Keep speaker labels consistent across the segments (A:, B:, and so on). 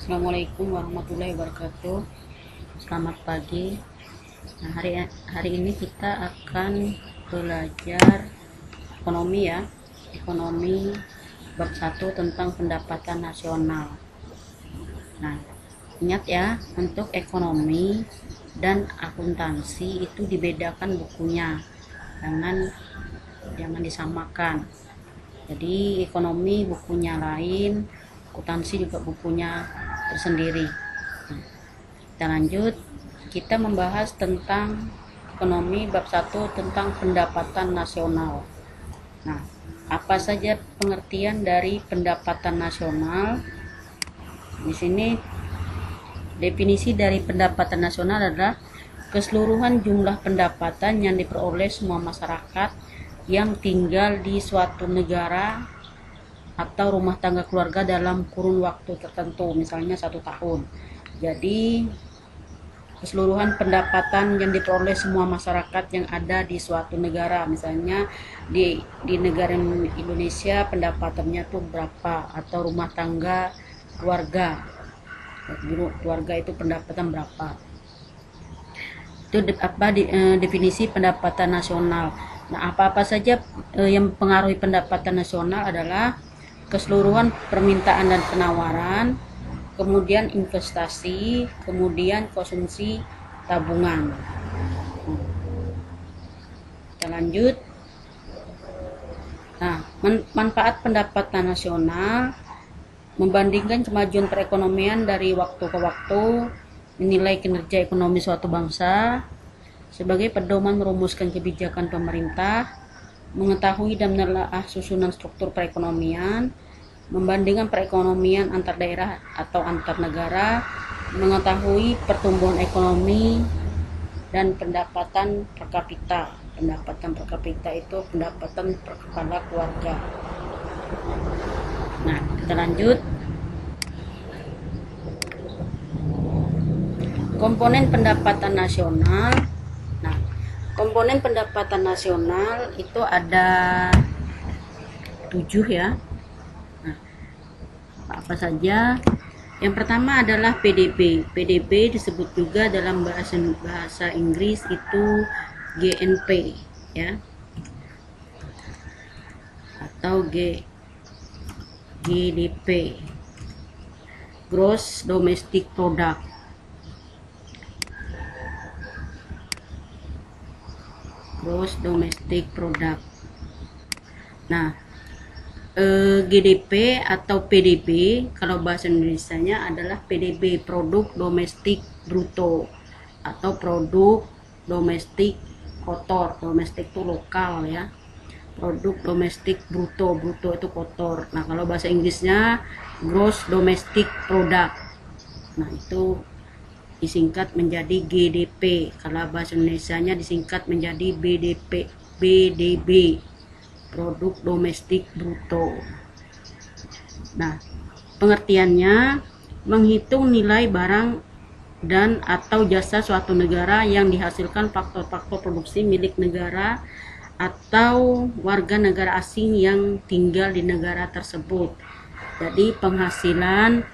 A: Assalamualaikum warahmatullahi wabarakatuh. Selamat pagi. Nah, hari ini kita akan belajar ekonomi ya. Ekonomi bab 1 tentang pendapatan nasional. Nah, ingat ya, untuk ekonomi dan akuntansi itu dibedakan bukunya. Jangan disamakan. Jadi ekonomi bukunya lain, akuntansi juga bukunya tersendiri. Kita lanjut, kita membahas tentang ekonomi bab 1 tentang pendapatan nasional. Nah, apa saja pengertian dari pendapatan nasional? Di sini definisi dari pendapatan nasional adalah keseluruhan jumlah pendapatan yang diperoleh semua masyarakat yang tinggal di suatu negara atau rumah tangga keluarga dalam kurun waktu tertentu, misalnya 1 tahun. Jadi keseluruhan pendapatan yang diperoleh semua masyarakat yang ada di suatu negara, misalnya di negara Indonesia pendapatannya tuh berapa, atau rumah tangga keluarga itu pendapatan berapa. Itu definisi pendapatan nasional. Nah, apa-apa saja yang mempengaruhi pendapatan nasional adalah keseluruhan permintaan dan penawaran, kemudian investasi, kemudian konsumsi tabungan. Kita lanjut. Nah, manfaat pendapatan nasional membandingkan kemajuan perekonomian dari waktu ke waktu, menilai kinerja ekonomi suatu bangsa, sebagai pedoman merumuskan kebijakan pemerintah, mengetahui dan menelaah susunan struktur perekonomian, membandingkan perekonomian antar daerah atau antar negara, mengetahui pertumbuhan ekonomi, dan pendapatan per kapita. Pendapatan per kapita itu pendapatan per kepala keluarga. Nah, kita lanjut. Komponen pendapatan nasional. Nah, komponen pendapatan nasional itu ada 7 ya. Nah, apa saja? Yang pertama adalah PDB. PDB disebut juga dalam bahasa Inggris itu GNP ya. Atau GDP. Gross Domestic Product. Gross Domestic Product. Nah, GDP atau PDB kalau bahasa Indonesianya adalah PDB, produk domestik bruto, atau produk domestik kotor. Domestik itu lokal ya, produk domestik bruto, bruto itu kotor. Nah, kalau bahasa Inggrisnya gross domestic product. Nah, itu disingkat menjadi GDP. Kalau bahasa Indonesianya disingkat menjadi BDB, produk domestik bruto. Nah, pengertiannya menghitung nilai barang dan atau jasa suatu negara yang dihasilkan faktor-faktor produksi milik negara atau warga negara asing yang tinggal di negara tersebut. Jadi penghasilan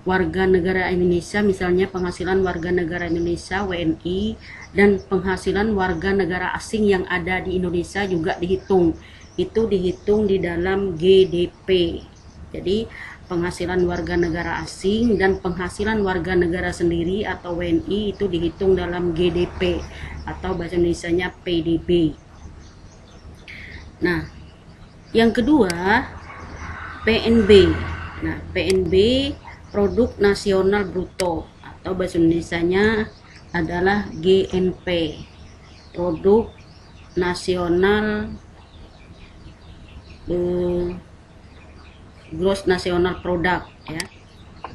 A: warga negara Indonesia, misalnya penghasilan warga negara Indonesia WNI dan penghasilan warga negara asing yang ada di Indonesia juga dihitung. Itu dihitung di dalam GDP. Jadi penghasilan warga negara asing dan penghasilan warga negara sendiri atau WNI itu dihitung dalam GDP atau bahasa Indonesianya PDB. Nah, yang kedua PNB. Nah, PNB produk nasional bruto atau bahasa Indonesianya adalah GNP, produk nasional gross national product ya,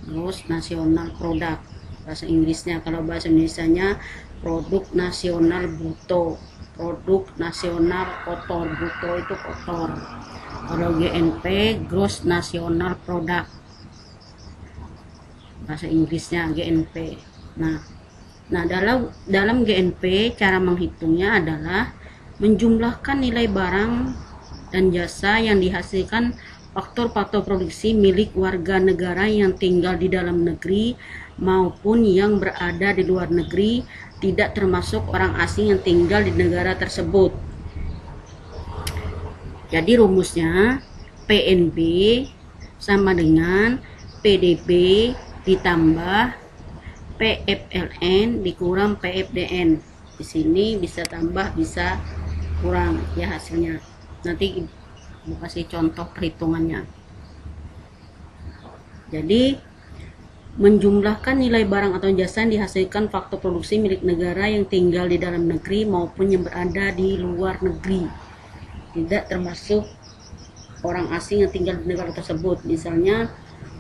A: gross national product bahasa Inggrisnya. Kalau bahasa Indonesianya produk nasional bruto, produk nasional kotor. Bruto itu kotor. Kalau GNP gross national product bahasa Inggrisnya GNP. Nah, dalam GNP cara menghitungnya adalah menjumlahkan nilai barang dan jasa yang dihasilkan faktor-faktor produksi milik warga negara yang tinggal di dalam negeri maupun yang berada di luar negeri, tidak termasuk orang asing yang tinggal di negara tersebut. Jadi rumusnya PNB sama dengan PDB ditambah PFLN dikurang PFDN. Di sini bisa tambah bisa kurang ya hasilnya. Nanti Ibu kasih contoh perhitungannya. Jadi menjumlahkan nilai barang atau jasa yang dihasilkan faktor produksi milik negara yang tinggal di dalam negeri maupun yang berada di luar negeri, tidak termasuk orang asing yang tinggal di negara tersebut. Misalnya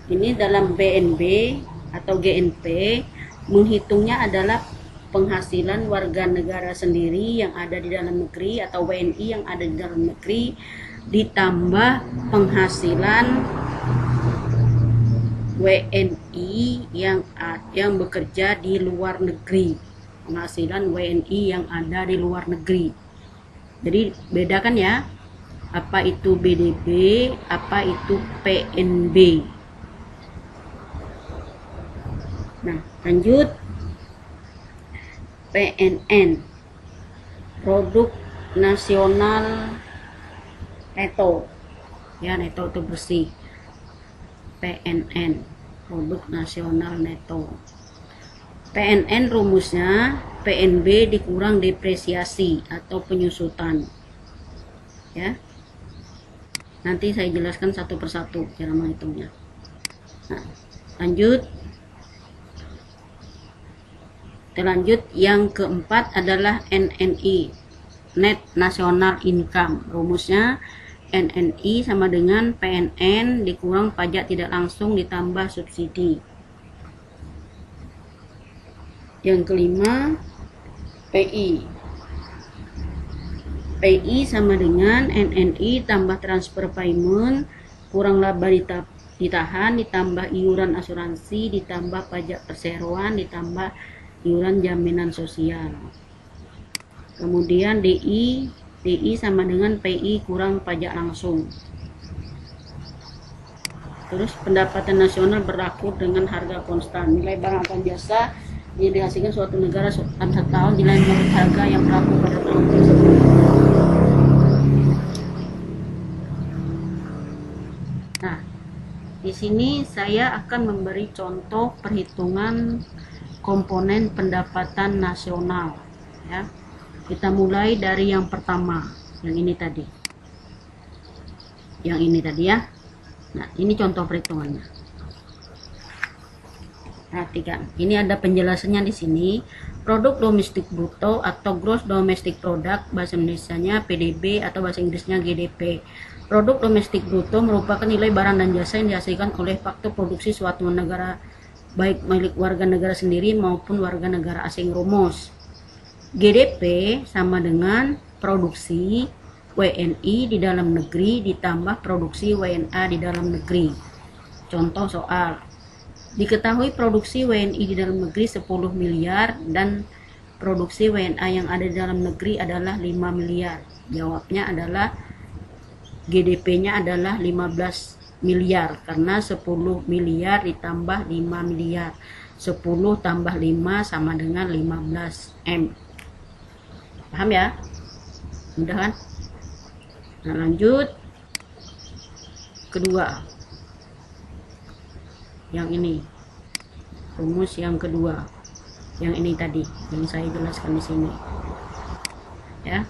A: ini dalam BNB atau GNP, menghitungnya adalah penghasilan warga negara sendiri yang ada di dalam negeri atau WNI yang ada di dalam negeri ditambah penghasilan WNI yang bekerja di luar negeri, penghasilan WNI yang ada di luar negeri. Jadi bedakan ya, apa itu BDB, apa itu PNB. Nah, lanjut. PNN, produk nasional neto. Ya, neto itu bersih. PNN, produk nasional neto. PNN rumusnya PNB dikurang depresiasi atau penyusutan. Ya. Nanti saya jelaskan satu persatu cara menghitungnya. Nah, lanjut. Lanjut, yang keempat adalah NNI, Net National Income. Rumusnya NNI sama dengan PNN dikurang pajak tidak langsung ditambah subsidi. Yang kelima, PI. PI sama dengan NNI tambah transfer payment kurang laba ditahan ditambah iuran asuransi ditambah pajak perseroan ditambah iuran jaminan sosial. Kemudian DI sama dengan PI kurang pajak langsung. Terus pendapatan nasional berlaku dengan harga konstan. Nilai barang atau jasa yang dihasilkan suatu negara dalam satu tahun nilai menurut harga yang berlaku pada tahun tersebut. Nah, di sini saya akan memberi contoh perhitungan komponen pendapatan nasional ya. Kita mulai dari yang pertama, yang ini tadi ya. Nah, ini contoh perhitungannya. Perhatikan, ini ada penjelasannya di sini. Produk domestik bruto atau gross domestic product, bahasa Indonesianya PDB atau bahasa Inggrisnya GDP. Produk domestik bruto merupakan nilai barang dan jasa yang dihasilkan oleh faktor produksi suatu negara, baik milik warga negara sendiri maupun warga negara asing. Rumus GDP sama dengan produksi WNI di dalam negeri ditambah produksi WNA di dalam negeri. Contoh soal, diketahui produksi WNI di dalam negeri 10 miliar dan produksi WNA yang ada di dalam negeri adalah 5 miliar. Jawabnya adalah GDP-nya adalah 15 miliar karena 10 miliar ditambah 5 miliar. 10 tambah 5 sama dengan 15 M. Paham ya? Mudah kan? Nah, lanjut. Kedua. Yang ini. Rumus yang kedua. Yang ini tadi yang saya jelaskan di sini. Ya.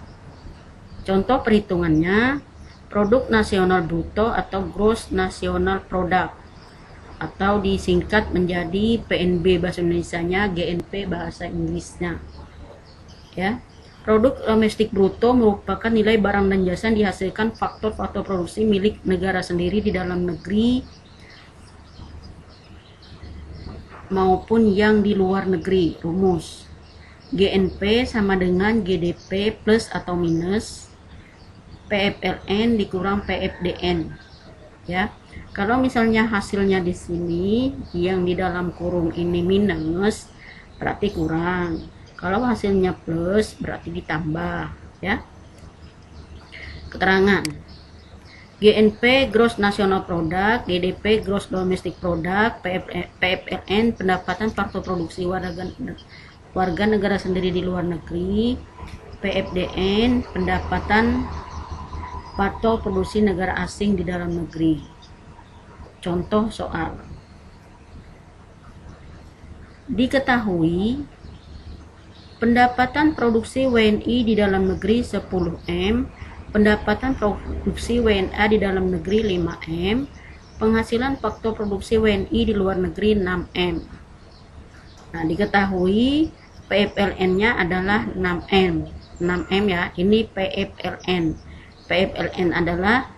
A: Contoh perhitungannya, produk nasional bruto atau gross national product atau disingkat menjadi PNB bahasa Indonesianya, GNP bahasa Inggrisnya. Ya. Produk domestik bruto merupakan nilai barang dan jasa yang dihasilkan faktor-faktor produksi milik negara sendiri di dalam negeri maupun yang di luar negeri. Rumus GNP sama dengan GDP plus atau minus PFLN dikurang PFDN. Ya, kalau misalnya hasilnya di sini yang di dalam kurung ini minus, berarti kurang. Kalau hasilnya plus berarti ditambah ya. Keterangan. GNP Gross National Product, GDP Gross Domestic Product, PFLN pendapatan faktor produksi warga negara sendiri di luar negeri, PFDN pendapatan faktor produksi negara asing di dalam negeri. Contoh soal. Diketahui pendapatan produksi WNI di dalam negeri 10M, pendapatan produksi WNA di dalam negeri 5M, penghasilan faktor produksi WNI di luar negeri 6M. Nah, diketahui PFLN-nya adalah 6M. 6M ya, ini PFLN. PFLN adalah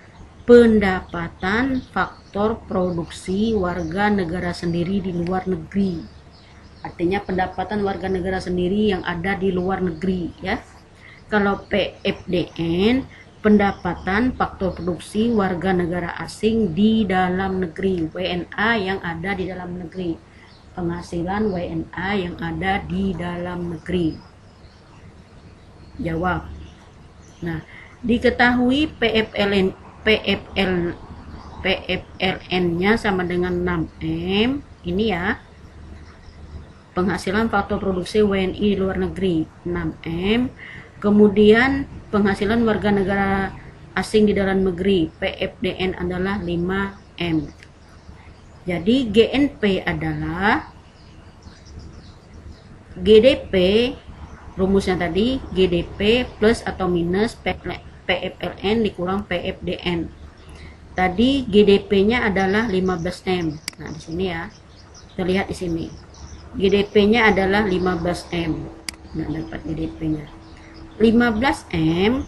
A: pendapatan faktor produksi warga negara sendiri di luar negeri. Artinya pendapatan warga negara sendiri yang ada di luar negeri ya. Kalau PFDN pendapatan faktor produksi warga negara asing di dalam negeri, WNA yang ada di dalam negeri, penghasilan WNA yang ada di dalam negeri. Jawab. Nah, diketahui PFLN-nya sama dengan 6M, ini ya, penghasilan faktor produksi WNI di luar negeri 6M, kemudian penghasilan warga negara asing di dalam negeri PFDN adalah 5M. Jadi GNP adalah GDP, rumusnya tadi GDP plus atau minus PFLN dikurang PFDN. Tadi GDP-nya adalah 15M. Nah, di sini ya. Kita lihat di sini. GDP-nya adalah 15M. Nah, dapat GDP-nya. 15M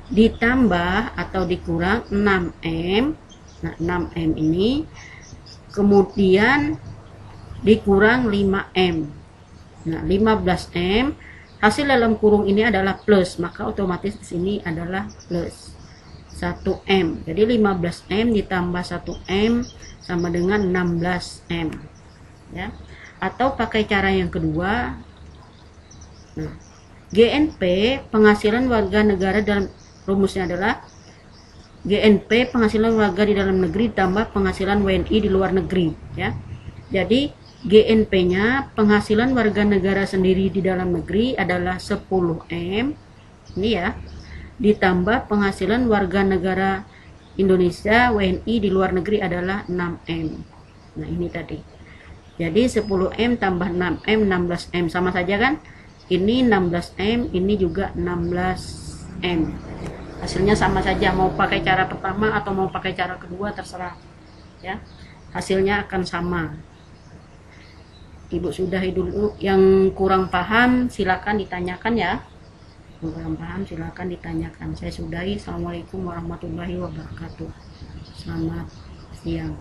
A: ditambah atau dikurang 6M. Nah, 6M ini kemudian dikurang 5M. Nah, 15M hasil dalam kurung ini adalah plus, maka otomatis di sini adalah plus 1M. Jadi 15M ditambah 1M sama dengan 16M. Ya. Atau pakai cara yang kedua. Nah, GNP penghasilan warga negara dalam, rumusnya adalah GNP penghasilan warga di dalam negeri tambah penghasilan WNI di luar negeri ya. Jadi GNP-nya penghasilan warga negara sendiri di dalam negeri adalah 10M ini ya, ditambah penghasilan warga negara Indonesia WNI di luar negeri adalah 6M. Nah, ini tadi. Jadi 10M tambah 6M 16M, sama saja kan? Ini 16M, ini juga 16M. Hasilnya sama saja, mau pakai cara pertama atau mau pakai cara kedua terserah ya. Hasilnya akan sama. Ibu sudahi dulu, yang kurang paham silakan ditanyakan ya. Kurang paham silakan ditanyakan. Saya sudahi. Assalamualaikum warahmatullahi wabarakatuh. Selamat siang.